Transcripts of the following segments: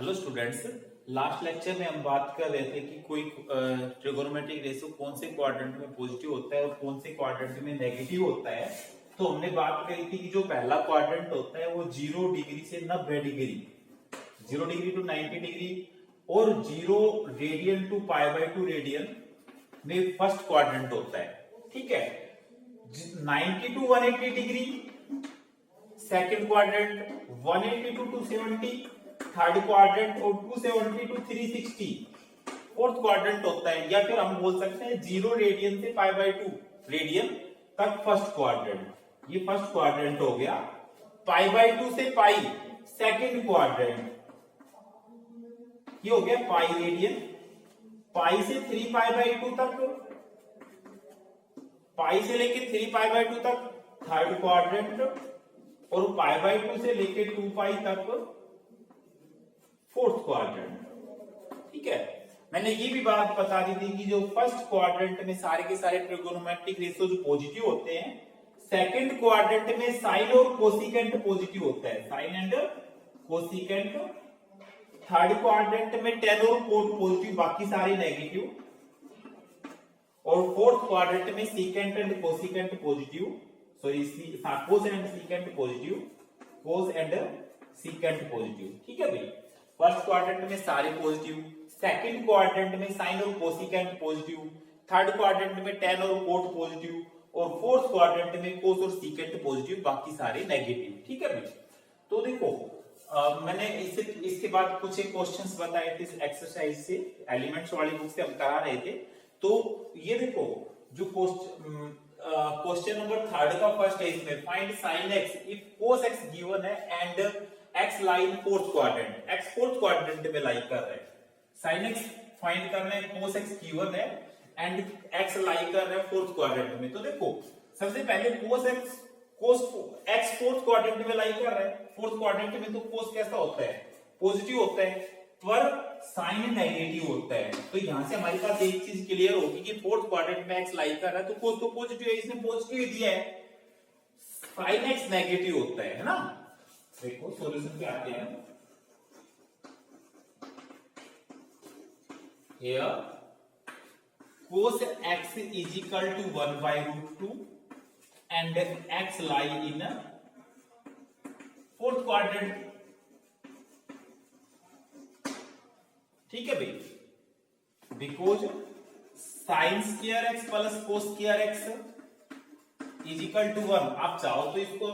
Hello students, last lecture में हम बात कर रहे थे कि कोई ट्रिगोनोमेट्रिक रेशियो कौन से क्वाड्रेंट में पॉजिटिव होता है और कौन से क्वाड्रेंट में नेगेटिव होता है। तो हमने बात करी थी कि जो पहला क्वाड्रेंट होता है वो 0 डिग्री से 90 डिग्री, 0 डिग्री टू 90 डिग्री और 0 रेडियन टू π/2 रेडियन में फर्स्ट क्वाड्रेंट होता है। ठीक है, 90 to 180 degree second quadrant, 180 to 270 third quadrant और 270 टू 360 फोर्थ क्वाड्रेंट होता है। या फिर हम बोल सकते हैं 0 रेडियन से π/2 रेडियन तक फर्स्ट क्वाड्रेंट। ये फर्स्ट क्वाड्रेंट हो गया। π/2 से पाई सेकंड क्वाड्रेंट, ये हो गया पाई रेडियन। पाई से 3π/2 तक, पाई से लेके 3π/2 तक थर्ड क्वाड्रेंट और π/2 से लेके 2π तक फोर्थ क्वाड्रेंट। ठीक है, मैंने ये भी बात बता दी थी कि जो फर्स्ट क्वाड्रेंट में सारे के सारे ट्रिगोनोमेट्रिक रेशियो जो पॉजिटिव होते हैं, सेकंड क्वाड्रेंट में साइन और कोसिकेंट पॉजिटिव होता है, sine and cosecant. Third quadrant में टेन और कोट पॉजिटिव, बाकी सारे नेगेटिव। और फोर्थ क्वाड्रेंट में secant and cosecant positive, sorry cos and secant positive, cos and secant positive. ठीक है भाई, फर्स्ट क्वाड्रेंट में सारे पॉजिटिव, सेकंड क्वाड्रेंट में साइन और कोसिकेंट पॉजिटिव, थर्ड क्वाड्रेंट में टेन और कोट पॉजिटिव और फोर्थ क्वाड्रेंट में कोस और सीकेंट पॉजिटिव, बाकी सारे नेगेटिव। ठीक है भाई, तो देखो मैंने इसके बाद कुछ एक क्वेश्चंस बताए थे इस एक्सरसाइज से, एलिमेंट्स वाली बुक से हम करा रहे थे। तो ये देखो जो क्वेश्चन नंबर थर्ड का फर्स्ट है, इसमें find sine x if cos x given है and x lie fourth quadrant, x fourth quadrant में लाई कर रहे हैं। साइन एक्स फाइंड करना है, कोस एक्स गिवन है एंड एक्स लाई कर रहे हैं फोर्थ क्वाड्रेंट में। तो देखो सबसे पहले कोस एक्स फोर्थ क्वाड्रेंट में लाई कर रहा है। फोर्थ क्वाड्रेंट में तो कोस कैसा होता है, पॉजिटिव होता है, पर साइन नेगेटिव होता है। तो यहां से हमारे पास एक चीज क्लियर होगी कि फोर्थ क्वाड्रेंट में एक्स लाई कर रहा है तो कोस तो पॉजिटिव है, इसने पॉजिटिव दिया है, साइन एक्स नेगेटिव होता है ना। देखो सॉल्यूशन पे आते हैं। Here cos x is equal to 1/√2 and x lie in fourth quadrant। ठीक है भाई, because sine square x plus cos square x is equal to 1। आप चाहो तो इसको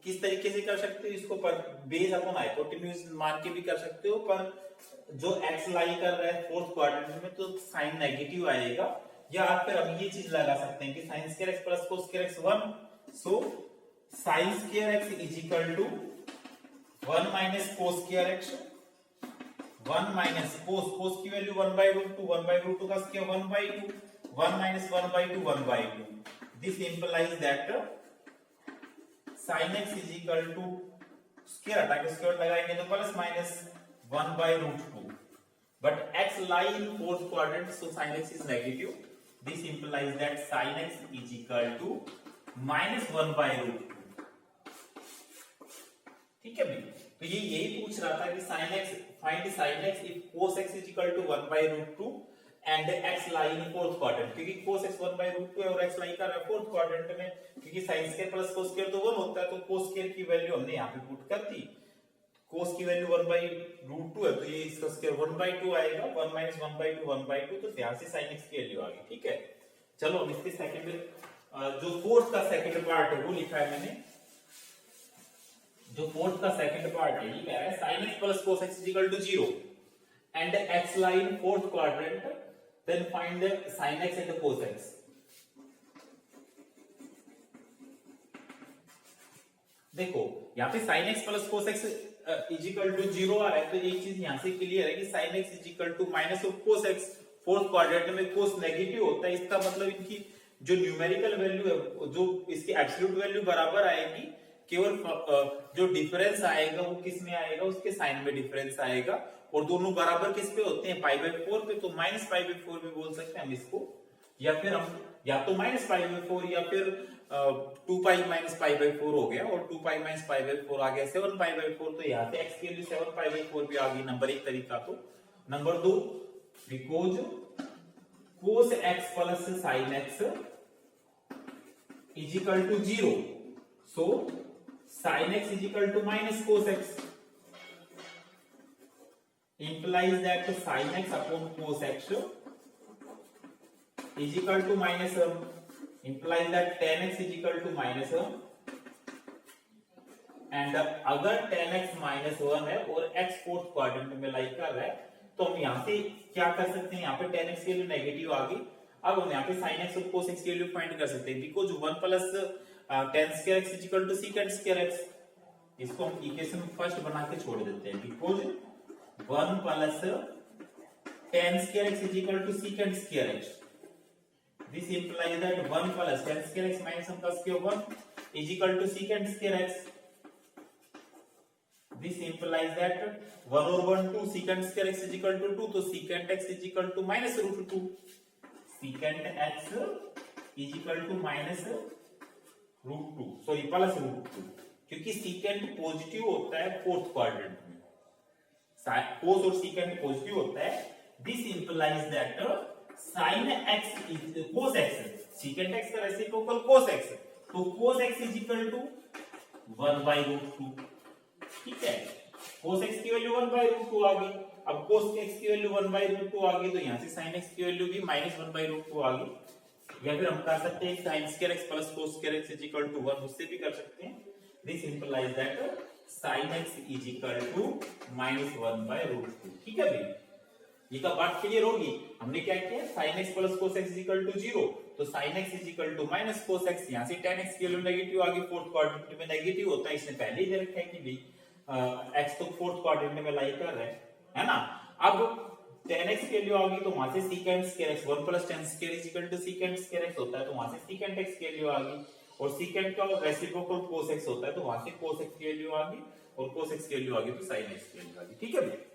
किस तरीके से कर सकते हो, इसको पर बेस अपॉन हाइपोटेन्यूज मान के भी कर सकते हो, पर जो एक्स लाई कर रहा है फोर्थ क्वाड्रेंट में तो साइन नेगेटिव आएगा। या फिर हम ये चीज लगा सकते हैं कि sine square x plus cos square x 1, so sine square x is equal to 1 minus cos square x, 1 minus cos की वैल्यू 1/√2, 1/√2 का square 1/2, 1 minus 1/2 1/2। This implies that sin x is equal to square हटा के स्क्वायर लगाएंगे तो plus minus 1/√2, but x lie in fourth quadrant so sin x is negative। this implies that sin x is equal to minus 1/√2। ठीक है भाई, तो ये यही पूछ रहा था कि sin x find sin x if cos x is equal to 1/√2 and x lie in fourth quadrant, क्योंकि cos x 1/√2 है और x lie कर रहा है फोर्थ क्वाड्रेंट में, क्योंकि sin square plus cos square तो 1 होता है, तो cos स्क्वायर की वैल्यू हमने यहाँ पे पुट कर दी। cos की वैल्यू 1/√2 है तो ये इसका स्क्वायर 1/2 आएगा, 1 माइनस 1/2 1/2, तो यहाँ से sin x की वैल्यू आ गई। ठीक है, चलो अब इसके सेकंड जो फोर्थ का सेकंड पार्ट है वो लिखा है मैंने। जो फोर्थ का सेकंड पार्ट है ये कह रहा है sin x plus cos x is equal to 0 and x lie in fourth quadrant, then find the sin x and the cos x। देखो यहाँ पे sin x plus cos x is equal to 0 आ रहा है, तो एक चीज यहाँ से क्लियर है कि sin x is equal to minus of cos x। Fourth quadrant में cos नेगेटिव होता है, इसका मतलब इनकी जो न्यूमेरिकल वैल्यू है, जो इसकी एब्सोल्यूट वैल्यू बराबर आएगी, केवल जो डिफरेंस आएगा वो किस में आएगा, उसके साइन में डिफरेंस आएगा, और दोनों बराबर किस पे होते हैं, π/4 पे, तो -π/4 भी बोल सकते हैं हम इसको, या फिर हम या तो -π/4 या फिर 2 पाई माइनस पाई बाई 4 हो गया और 2 पाई माइनस पाई बाई 4 आ गया 7 पाई बाई 4, तो यहाँ से x की वैल्यू 7 पाई बाई 4 भी आ गई, नंबर एक तरीका। तो number 2, because cos x plus sin x is equal to 0, so sin x is equal to minus cos x implies that sin x upon cos x is equal to minus 1, implies that tan x is equal to minus 1, and अगर tan x minus 1 है और x fourth quadrant में lie कर रहा है तो हम यहाँ से क्या कर सकते हैं, यहाँ पे tan x की वैल्यू नेगेटिव आ गई, अब हम यहाँ पे sin x और cos x की वैल्यू फाइंड कर सकते हैं, because 1 plus tan square x is equal to secant square x, इसको हम इक्वेशन फर्स्ट बना के छोड़ देते हैं, because 1 plus tan square x is equal to secant square x, this implies that 1 plus tan square x minus 1 plus square 1 is equal to secant square x, this implies that 1 और 1 2, secant square x is equal to 2, तो secant x is equal to minus root 2, secant x is equal to minus root 2, sorry plus root 2, क्योंकि secant positive होता है fourth quadrant में, cos और secant positive होता है, this implies that sin x is cos x, secant x का reciprocal cos x, तो cos x is equal to 1 by root 2, ठीक है, cos x की वैल्यू 1 by root 2 आ गई, अब cos x की वैल्यू 1 by root 2 आ गई, तो यहाँ से sin x की वैल्यू भी minus 1 by root 2 आ गई, या फिर हम कर सकते हैं sin square x plus cos square x is equal to 1, उससे भी कर सकते हैं, this implies that sin x is equal to minus 1 by root 2, ठीक है भाई, ये का बात क्लियर होगी। हमने क्या किया, sin x plus cos x is equal to 0, तो sin x is equal to minus cos x, यहाँ से tan x की वैल्यू नेगेटिव आ गई, फोर्थ क्वाड्रेंट में नेगेटिव होता है, इसने पहले ही दे रखा है कि भाई x तो फोर्थ क्वाड्रेंट में लाई कर रहा है ना, अब tan x की वैल्यू आ गई, तो वहां से secant square x 1 plus tan square is equal to secant square x होता है, तो वहां से secant x की वैल्यू आ गई, और secant का रेसिप्रोकल cos x होता है, तो वहां से cos x की वैल्यू आ गई, और cos x की वैल्यू आ गई तो sin x की वैल्यू आ गई, ठीक है भाई।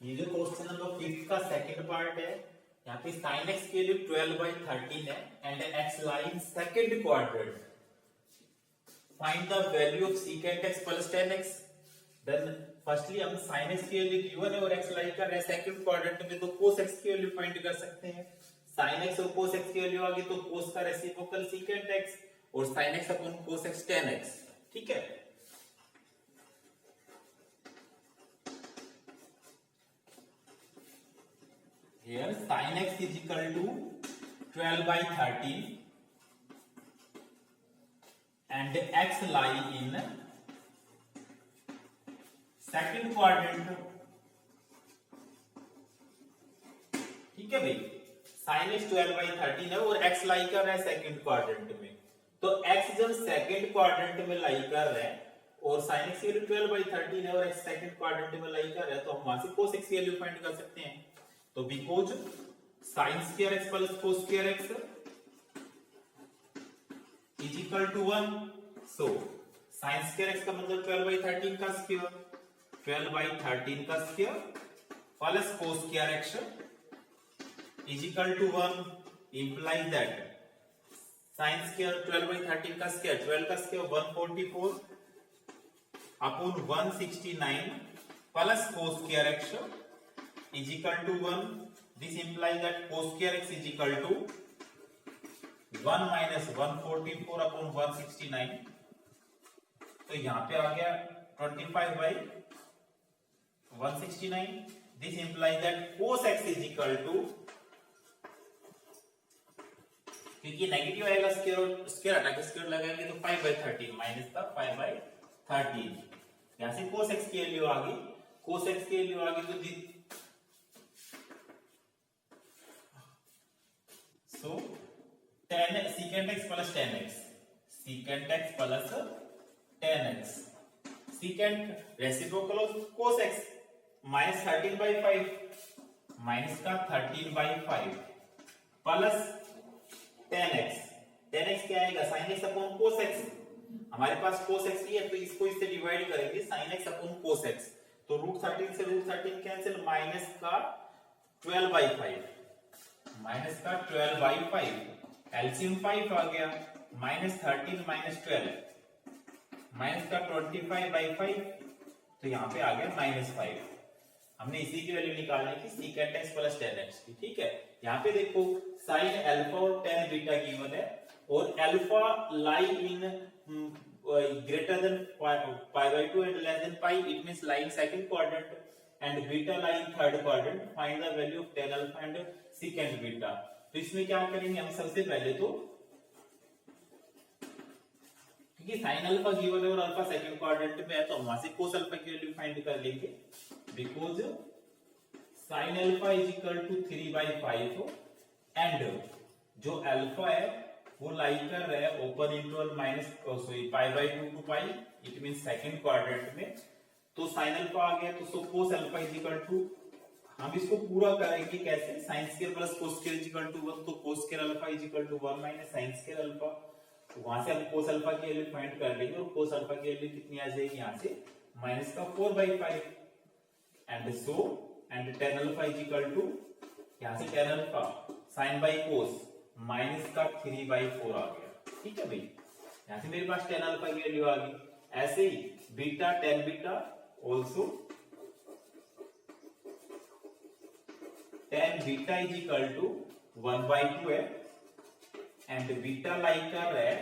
ये जो क्वेश्चन नंबर 5 का सेकंड पार्ट है, यहाँ पे sin x के लिए 12 by 13 है and x line second quadrant, find the value of secant x plus tan x, then firstly हम sin x की वैल्यू गिवन है और x लाई कर रहे हैं सेकंड क्वाड्रेंट में, तो cos x की वैल्यू फाइंड कर सकते हैं, sin x और cos x की वैल्यू आ गई, तो cos का रेसिप्रोकल secant x और sin x upon cos x tan x, ठीक है, here sin x is equal to 12 by 13 and x lie in second quadrant, ठीक है भाई, sin x 12 by 13 है और x लाई कर रहा है सेकंड क्वाड्रेंट में, तो x जब सेकंड क्वाड्रेंट में लाई कर रहा है और sin x की वैल्यू 12 by 13 है और x सेकंड क्वाड्रेंट में लाई कर रहा है, तो हम वहां से cos x की वैल्यू फाइंड कर सकते हैं, तो because sin square x plus cos square x is equal to 1, so sin square x का मतलब 12 by 13 का स्क्वायर, 12 by 13 का square plus cos square x is equal to 1, implies that sin square 12 by 13 का square, 12 का square 144 upon 169 plus cos square x is equal to 1, this implies that cos square x is equal to 1 minus 144 upon 169, तो यहाँ पे आ गया 25 by 169, this implies that cos x is equal to, क्योंकि negative आएगा square हटा के स्क्वायर लगाएंगे तो 5 by 13 माइनस का 5 by 13, यहाँ से cos x की वैल्यू आ गई, cos x की वैल्यू आ गई, तो so tan secant x plus tan x, secant x plus tan x, secant reciprocal of cos x minus 13 by 5 minus का 13 by 5 plus tan x, tan x क्या आएगा sin x upon cos x, हमारे पास cos x ही है तो इसको इससे divide करेंगे sin x upon cos x, तो रूट 13 से रूट 13 कैंसिल, माइनस का 12/5 माइनस का 12/5 एलसीएम 5 आ गया -13 -12 माइनस का 25/5 तो यहाँ पे आ गया -5। हमने इसी की वैल्यू निकालनी थी secant x plus tan x की। ठीक है, यहाँ पे देखो साइन अल्फा और टेन बीटा गिवन है और alpha lie in greater than π/2 and less than pi, it means lie in second quadrant and beta lie in third quadrant. Find the value of tan alpha and secant beta। तो इसमें क्या करेंगे हम सबसे पहले तो, क्योंकि साइन अल्फा गिवन है और अल्फा सेकंड क्वाड्रेंट में है तो हम वहां से कोस अल्फा की वैल्यू फाइंड कर लेंगे। Because sine alpha is equal to 3/5 and जो अल्फा है वो लाई कर रहा है open interval π/2 to pi, it means second quadrant में। तो साइन अल्फा आ गया तो so cos alpha is equal to, हम इसको पूरा करेंगे कैसे, sine square plus cos square is equal to 1, तो cos square alpha is equal to 1 minus sine square alpha. तो वहां से हम कोस अल्फा की वैल्यू फाइंड कर लेंगे और कोस अल्फा की वैल्यू कितनी आ जाएगी यहाँ से माइनस का 4/5 and so and tan alpha is equal to, यहाँ से tan alpha sine by cos minus का 3/4 आ गया। ठीक है भाई, यहां से मेरे पास tan अल्फा की वैल्यू आ गई। ऐसे ही beta tan beta also tan beta is equal to 1/2 है एंड बीटा लाई कर रहा है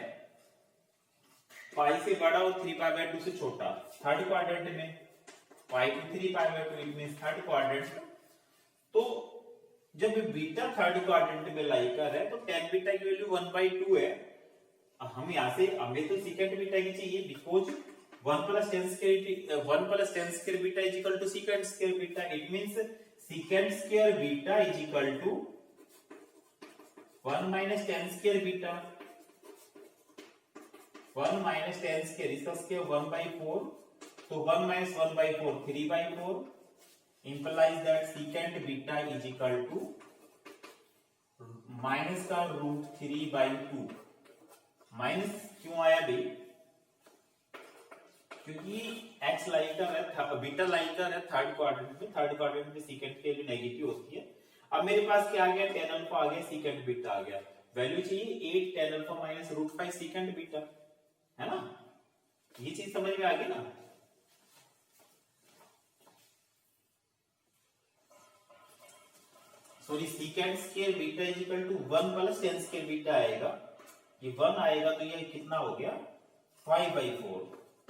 पाई से बड़ा और 3π/2 से छोटा थर्ड क्वाड्रेंट में, pi to 3π/2 it means third quadrant. तो जब बीटा थर्ड क्वाड्रेंट में लाई कर रहा है तो tan बीटा की वैल्यू 1/2 है। हम यहाँ से हमें तो सीकेंट बीटा की चाहिए because 1 + tan square beta is equal to secant square beta, it means secant square beta is equal to 1 - tan square beta, 1 - tan square इसका स्क्वायर 1/4, तो 1 - 1/4 3/4 implies that secant beta is equal to minus का √3/2। Minus क्यों आया भाई, क्योंकि x लाई कर है beta लाई कर है थर्ड क्वाड्रेंट में, थर्ड क्वाड्रेंट में सीकेंट की वैल्यू नेगेटिव होती है। अब मेरे पास क्या आ गया, tan अल्फा आ गया, सीकेंट बीटा आ गया, वैल्यू चाहिए 8 tan alpha minus √5 secant beta, है ना। ये चीज समझ में आ गई ना। Sorry secant square beta is equal to 1 + tan square beta आएगा, ये 1 आएगा तो ये कितना हो गया 5/4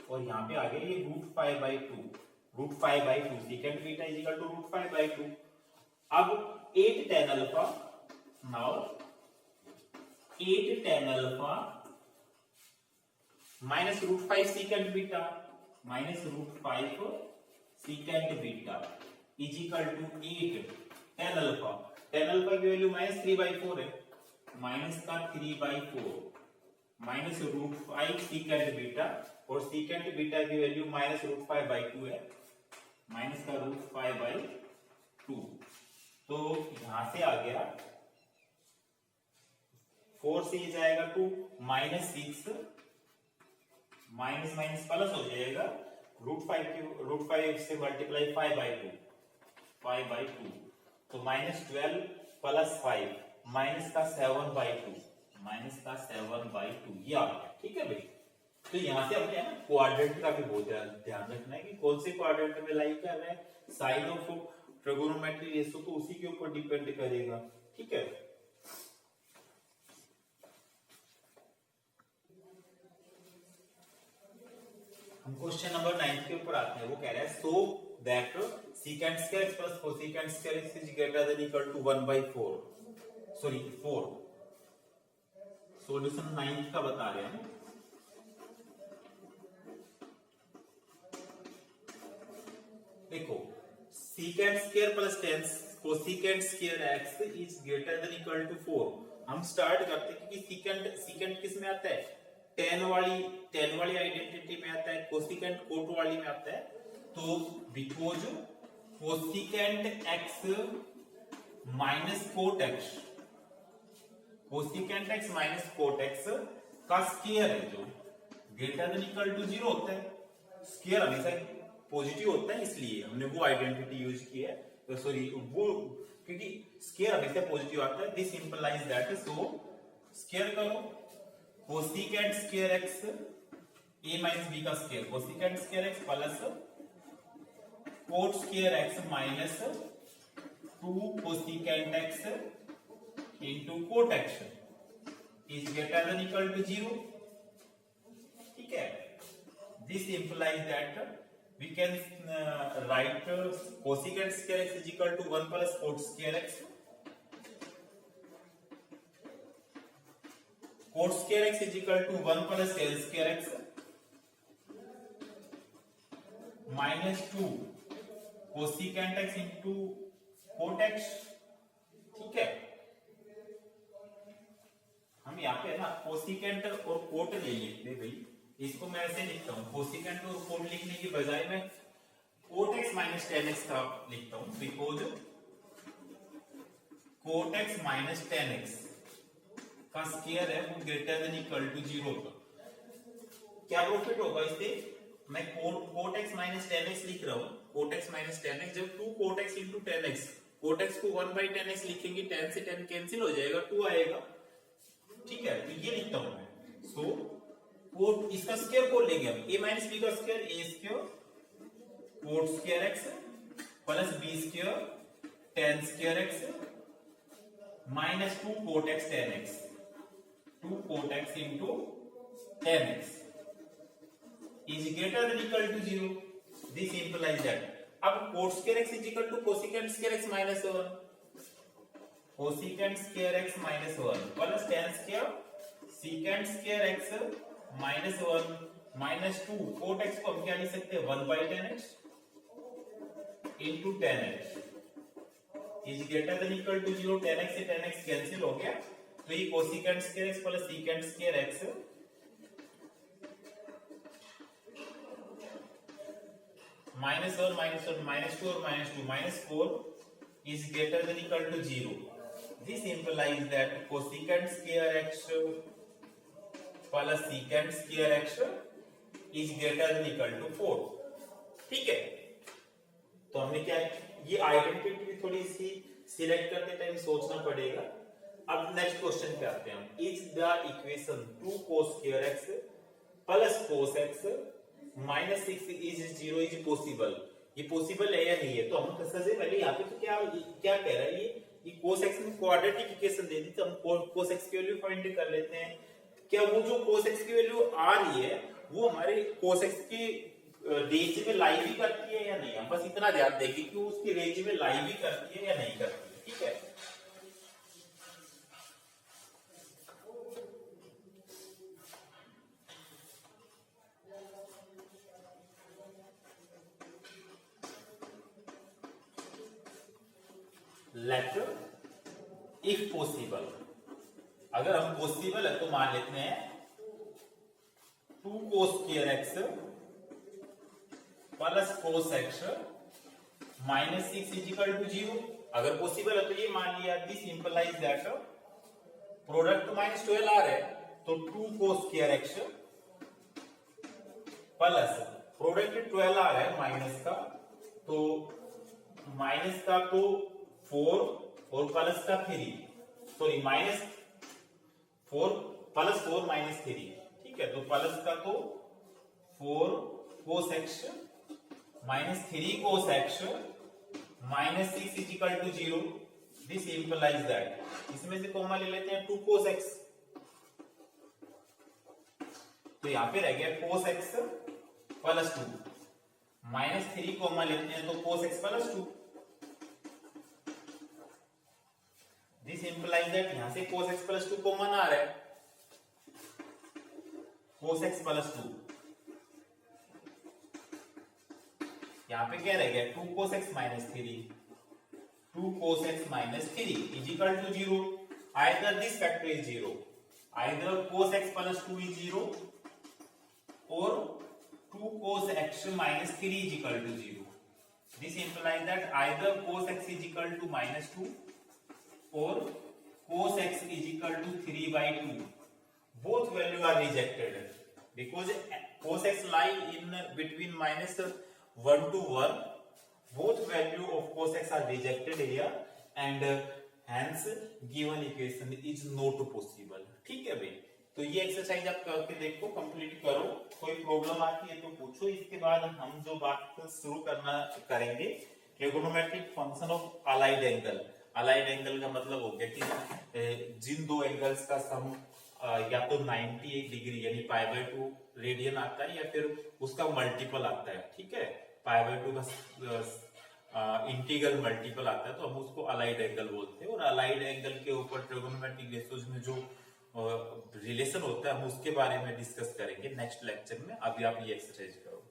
और यहाँ पे आ गया ये √5/2 secant beta is equal to √5/2। अब 8 tan alpha, now 8 tan alpha minus √5 secant beta minus √5 secant beta is equal to 8 tan alpha, tan alpha की वैल्यू -3/4 है, माइनस का 3/4 माइनस √5 सीकेंट बीटा और सीकेंट बीटा की वैल्यू -√5/2 है, minus का √5/2। तो यहां से आ गया 4 से ये जाएगा 2 -6 माइनस माइनस प्लस हो जाएगा √5 से मल्टीप्लाई 5/2 तो -12 + 5 माइनस का 7/2 माइनस का 7/2 ये आ गया। ठीक है भाई, तो यहां से हमने ना क्वाड्रेंट का भी बहुत ध्यान रखना है कि कौन से क्वाड्रेंट में लाई कर रहे हैं, साइन ऑफ ट्रिगोनोमेट्री रेशियो तो उसी के ऊपर डिपेंड करेगा। ठीक है, हम क्वेश्चन नंबर 9 के ऊपर आते हैं। वो कह रहा है so that secant square plus cosecant square is greater than equal to 1/4, sorry 4। Solution 9 का बता रहे हैं। देखो secant square plus tan cosecant square x is greater than equal to 4। हम स्टार्ट करते हैं क्योंकि secant किस में आता है, tan वाली आइडेंटिटी में आता है, कोसिकेंट कोट वाली में आता है। तो because cosecant x minus cot x, cosecant x minus cot x का स्क्वायर है जो ग्रेटर देन इक्वल टू 0 होता है, स्क्वायर हमेशा पॉजिटिव होता है, इसलिए हमने वो आइडेंटिटी यूज की है। तो सॉरी वो क्योंकि स्क्वायर हमेशा पॉजिटिव आता है। This implies that, so square करो cosecant square x a minus b का square, cosecant square x plus cot square x minus 2 cosecant x into cot x is greater than equal to 0। ठीक है, this implies that we can write cosecant square x is equal to 1 plus cot square x, cot square x is equal to 1 plus tan square x minus 2 cosecant x into cot x। ठीक है, हम यहाँ पे ना cosecant और coat ले लेते भाई, इसको मैं ऐसे लिखता हूँ, कोसिकेंट और कोट लिखने की बजाय मैं cot x minus tan x का लिखता हूँ, because cot x minus tan x का स्क्वायर है वो ग्रेटर देन इक्वल टू 0 का। क्या प्रॉफिट होगा इससे, मैं cot x minus tan x लिख रहा हूँ, cot x minus tan x, जब 2 cot x into tan x, cot x को 1 बाई टेन एक्स लिखेंगे, 10 से 10 कैंसिल हो जाएगा, 2 आएगा। ठीक है, तो ये लिखता हूं मैं, सो कोट इसका स्क्वायर को लेंगे हम, a माइनस बी का square a square cot square x plus b square tan square x minus 2 cot x tan x, 2 cot x into tan x is greater than equal to 0। This implies that, अब cot square x is equal to cosecant square x minus 1, cosecant square x minus 1 plus tan square secant square x minus 1 minus 2 cot x को हम क्या लिख सकते हैं, 1 by tan x into tan x is greater than equal to 0। Tan x से tan x cancel हो गया, तो ये cosecant square x plus secant square x minus 1 minus 1 minus 2 और minus 2 minus 4 is greater than equal to 0. This implies that cosecant square x plus secant square x is greater than equal to 4. ठीक है, तो हमने क्या, ये identity थोड़ी सी select करते time सोचना पड़ेगा। अब नेक्स्ट क्वेश्चन पे आते हैं हम, is the equation 2 cos square x plus cos x minus 6 is 0 is possible, ये पॉसिबल है या नहीं है। तो हम सबसे पहले यहाँ पे तो क्या क्या कह रहा है, ये cos x में क्वाड्रेटिक इक्वेशन दे दी, तो हम cos x की वैल्यू फाइंड कर लेते हैं। क्या वो जो cos x की वैल्यू आ रही है वो हमारे cos x की रेंज में लाई भी करती है या नहीं, हम बस इतना ध्यान देंगे कि वो उसकी रेंज में लाई भी करती है या नहीं करती है। ठीक है, लेट इफ पॉसिबल, अगर हम पॉसिबल है तो मान लेते हैं 2 cos square x plus cos x minus 6 is equal to 0। अगर पॉसिबल है तो ये मान लिया, this implies that product minus 12 आ रहा है, तो 2 cos square x plus product 12 आ रहा है माइनस का, तो माइनस का तो 4 और प्लस का 3, सॉरी माइनस 4 प्लस 4 माइनस 3। ठीक है, तो प्लस का तो 4 cos x minus 3 cos x minus 6 is equal to 0। This implies that, इसमें से कॉमा ले लेते हैं 2 cos x, तो यहां पे रह गया cos x plus 2 minus 3 comma लेते हैं तो cos x plus 2। This implies that यहां से cos x प्लस 2 कॉमन आ रहा है, cos x प्लस 2, यहां पे क्या रह गया 2 cos x minus 3, 2 cos x minus 3 is equal to 0। Either this factor is 0, either cos x plus 2 is 0 और 2 cos x minus 3 is equal to 0. This implies that either cos x is equal to minus 2 or cos x is equal to 3 by 2. Both value are rejected because cos x lie in between minus 1 to 1. Both value of cos x are rejected here. And hence given equation is not possible. ठीक है भाई, तो ये exercise आप करके देखो, complete करो, कोई प्रॉब्लम आती है तो पूछो। इसके बाद हम जो बात शुरू करेंगे trigonometric function of allied angle. Allied angle का मतलब हो गया कि जिन दो एंगल्स का सम या तो 98 डिग्री यानी π/2 रेडियन आता है या फिर उसका मल्टीपल आता है। ठीक है, π/2 का इंटीग्रल मल्टीपल आता है तो हम उसको अलाइड एंगल बोलते हैं। और अलाइड एंगल के ऊपर ट्रिगोनोमेट्रिक रेशियोज में जो रिलेशन होता है हम उसके बारे में डिस्कस करेंगे नेक्स्ट लेक्चर में। अभी आप ये एक्सरसाइज करो।